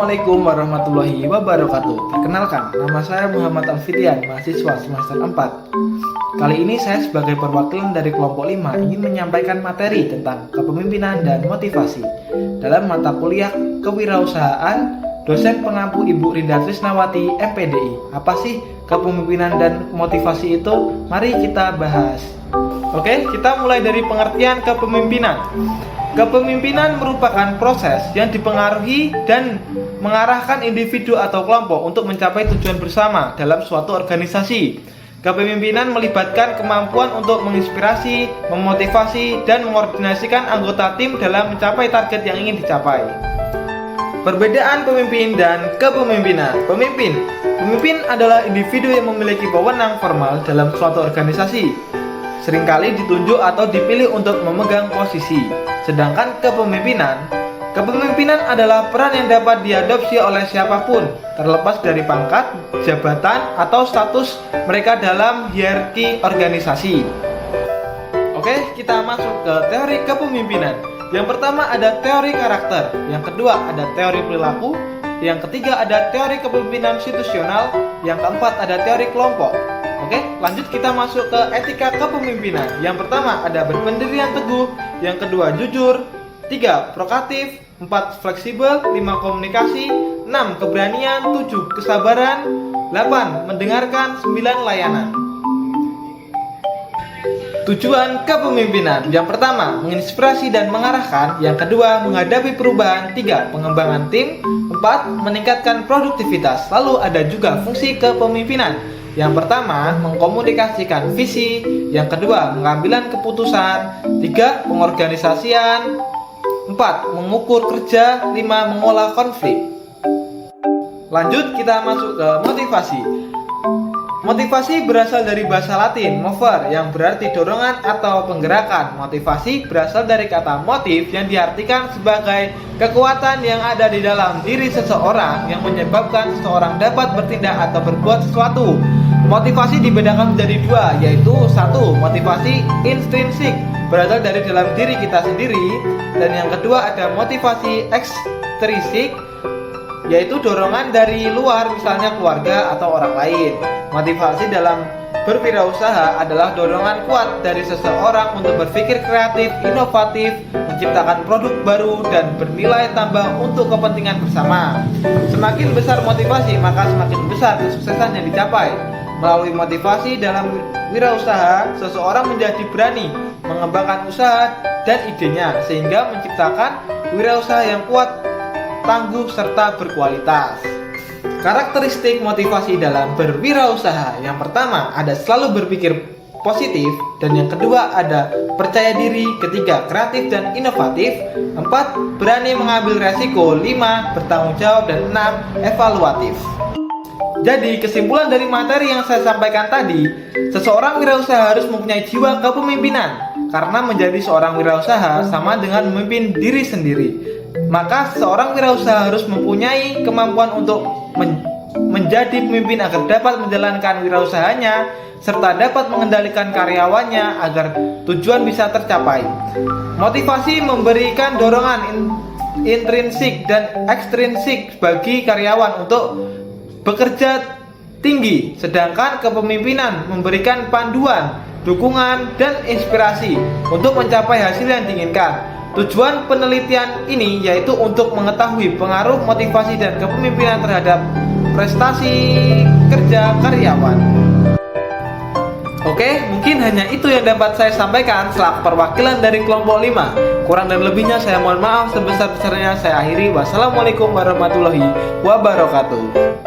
Assalamualaikum warahmatullahi wabarakatuh. Perkenalkan, nama saya Muhammad Alfidian, mahasiswa semester 4. Kali ini saya sebagai perwakilan dari kelompok 5 ingin menyampaikan materi tentang kepemimpinan dan motivasi dalam mata kuliah kewirausahaan dosen pengampu Ibu Rinda Trisnawati MPDI. Apa sih kepemimpinan dan motivasi itu? Mari kita bahas. Oke, kita mulai dari pengertian kepemimpinan. Kepemimpinan merupakan proses yang dipengaruhi dan mengarahkan individu atau kelompok untuk mencapai tujuan bersama dalam suatu organisasi. Kepemimpinan melibatkan kemampuan untuk menginspirasi, memotivasi, dan mengkoordinasikan anggota tim dalam mencapai target yang ingin dicapai. Perbedaan pemimpin dan kepemimpinan. Pemimpin adalah individu yang memiliki wewenang formal dalam suatu organisasi, seringkali ditunjuk atau dipilih untuk memegang posisi. Sedangkan kepemimpinan adalah peran yang dapat diadopsi oleh siapapun, terlepas dari pangkat, jabatan, atau status mereka dalam hierarki organisasi. Oke, kita masuk ke teori kepemimpinan. Yang pertama ada teori karakter, yang kedua ada teori perilaku, yang ketiga ada teori kepemimpinan situasional, yang keempat ada teori kelompok. Oke, lanjut kita masuk ke etika kepemimpinan. Yang pertama ada berpendirian teguh, yang kedua jujur, 3 proaktif, 4 fleksibel, 5 komunikasi, 6 keberanian, 7 kesabaran, 8 mendengarkan, 9 layanan. Tujuan kepemimpinan. Yang pertama, menginspirasi dan mengarahkan. Yang kedua, menghadapi perubahan. 3 pengembangan tim. 4 meningkatkan produktivitas. Lalu ada juga fungsi kepemimpinan. Yang pertama, mengkomunikasikan visi. Yang kedua, pengambilan keputusan. 3 pengorganisasian. 4 mengukur kerja. 5 mengolah konflik. Lanjut kita masuk ke motivasi. Motivasi berasal dari bahasa Latin mover yang berarti dorongan atau penggerakan. Motivasi berasal dari kata motif yang diartikan sebagai kekuatan yang ada di dalam diri seseorang yang menyebabkan seseorang dapat bertindak atau berbuat sesuatu. Motivasi dibedakan menjadi 2, yaitu 1 motivasi intrinsik berasal dari dalam diri kita sendiri, dan yang kedua ada motivasi ekstrinsik, yaitu dorongan dari luar, misalnya keluarga atau orang lain. Motivasi dalam berwirausaha adalah dorongan kuat dari seseorang untuk berpikir kreatif, inovatif, menciptakan produk baru, dan bernilai tambah untuk kepentingan bersama. Semakin besar motivasi, maka semakin besar kesuksesan yang dicapai. Melalui motivasi dalam wirausaha, seseorang menjadi berani mengembangkan usaha dan idenya, sehingga menciptakan wirausaha yang kuat, tangguh, serta berkualitas. Karakteristik motivasi dalam berwirausaha. Yang pertama ada selalu berpikir positif, dan yang kedua ada percaya diri, ketiga kreatif dan inovatif, 4 berani mengambil resiko, 5 bertanggung jawab, dan 6 evaluatif. Jadi kesimpulan dari materi yang saya sampaikan tadi, seseorang wirausaha harus mempunyai jiwa kepemimpinan, karena menjadi seorang wirausaha sama dengan memimpin diri sendiri. Maka seorang wirausaha harus mempunyai kemampuan untuk menjadi pemimpin agar dapat menjalankan wirausahanya serta dapat mengendalikan karyawannya agar tujuan bisa tercapai. Motivasi memberikan dorongan intrinsik dan ekstrinsik bagi karyawan untuk bekerja tinggi, sedangkan kepemimpinan memberikan panduan, dukungan, dan inspirasi untuk mencapai hasil yang diinginkan. Tujuan penelitian ini yaitu untuk mengetahui pengaruh motivasi dan kepemimpinan terhadap prestasi kerja karyawan. Oke, mungkin hanya itu yang dapat saya sampaikan selaku perwakilan dari kelompok 5. Kurang dan lebihnya saya mohon maaf sebesar-besarnya. Saya akhiri. Wassalamualaikum warahmatullahi wabarakatuh.